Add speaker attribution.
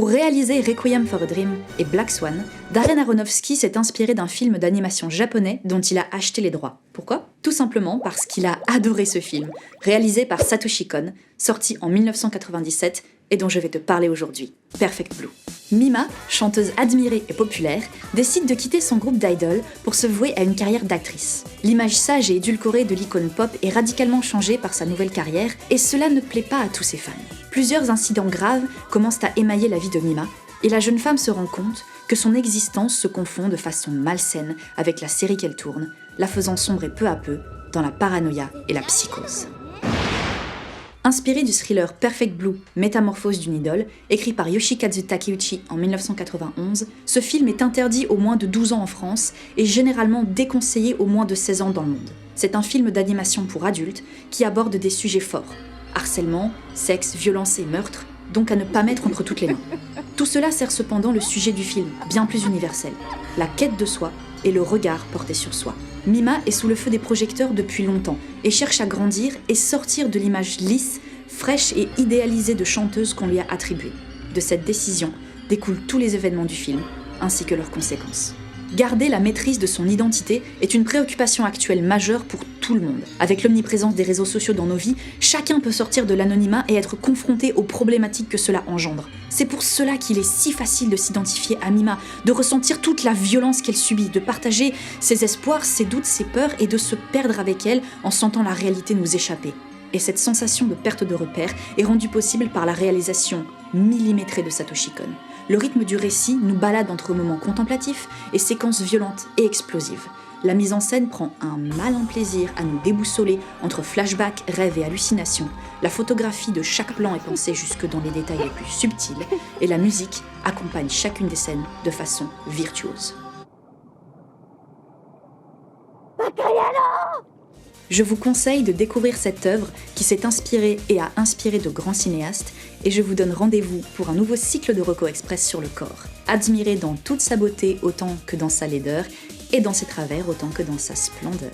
Speaker 1: Pour réaliser Requiem for a Dream et Black Swan, Darren Aronofsky s'est inspiré d'un film d'animation japonais dont il a acheté les droits. Pourquoi ? Tout simplement parce qu'il a adoré ce film, réalisé par Satoshi Kon, sorti en 1997 et dont je vais te parler aujourd'hui, Perfect Blue. Mima, chanteuse admirée et populaire, décide de quitter son groupe d'idoles pour se vouer à une carrière d'actrice. L'image sage et édulcorée de l'icône pop est radicalement changée par sa nouvelle carrière et cela ne plaît pas à tous ses fans. Plusieurs incidents graves commencent à émailler la vie de Mima et la jeune femme se rend compte que son existence se confond de façon malsaine avec la série qu'elle tourne, la faisant sombrer peu à peu dans la paranoïa et la psychose. Inspiré du thriller Perfect Blue, Métamorphose d'une idole, écrit par Yoshikazu Takeuchi en 1991, ce film est interdit aux moins de 12 ans en France et généralement déconseillé aux moins de 16 ans dans le monde. C'est un film d'animation pour adultes qui aborde des sujets forts. Harcèlement, sexe, violence et meurtre, donc à ne pas mettre entre toutes les mains. Tout cela sert cependant le sujet du film, bien plus universel, la quête de soi et le regard porté sur soi. Mima est sous le feu des projecteurs depuis longtemps et cherche à grandir et sortir de l'image lisse, fraîche et idéalisée de chanteuse qu'on lui a attribuée. De cette décision découlent tous les événements du film, ainsi que leurs conséquences. Garder la maîtrise de son identité est une préoccupation actuelle majeure pour tout le monde. Avec l'omniprésence des réseaux sociaux dans nos vies, chacun peut sortir de l'anonymat et être confronté aux problématiques que cela engendre. C'est pour cela qu'il est si facile de s'identifier à Mima, de ressentir toute la violence qu'elle subit, de partager ses espoirs, ses doutes, ses peurs et de se perdre avec elle en sentant la réalité nous échapper. Et cette sensation de perte de repère est rendue possible par la réalisation millimétrée de Satoshi Kon. Le rythme du récit nous balade entre moments contemplatifs et séquences violentes et explosives. La mise en scène prend un malin plaisir à nous déboussoler entre flashbacks, rêves et hallucinations. La photographie de chaque plan est pensée jusque dans les détails les plus subtils et la musique accompagne chacune des scènes de façon virtuose. Je vous conseille de découvrir cette œuvre qui s'est inspirée et a inspiré de grands cinéastes et je vous donne rendez-vous pour un nouveau cycle de Reco Express sur le corps. Admiré dans toute sa beauté autant que dans sa laideur et dans ses travers autant que dans sa splendeur.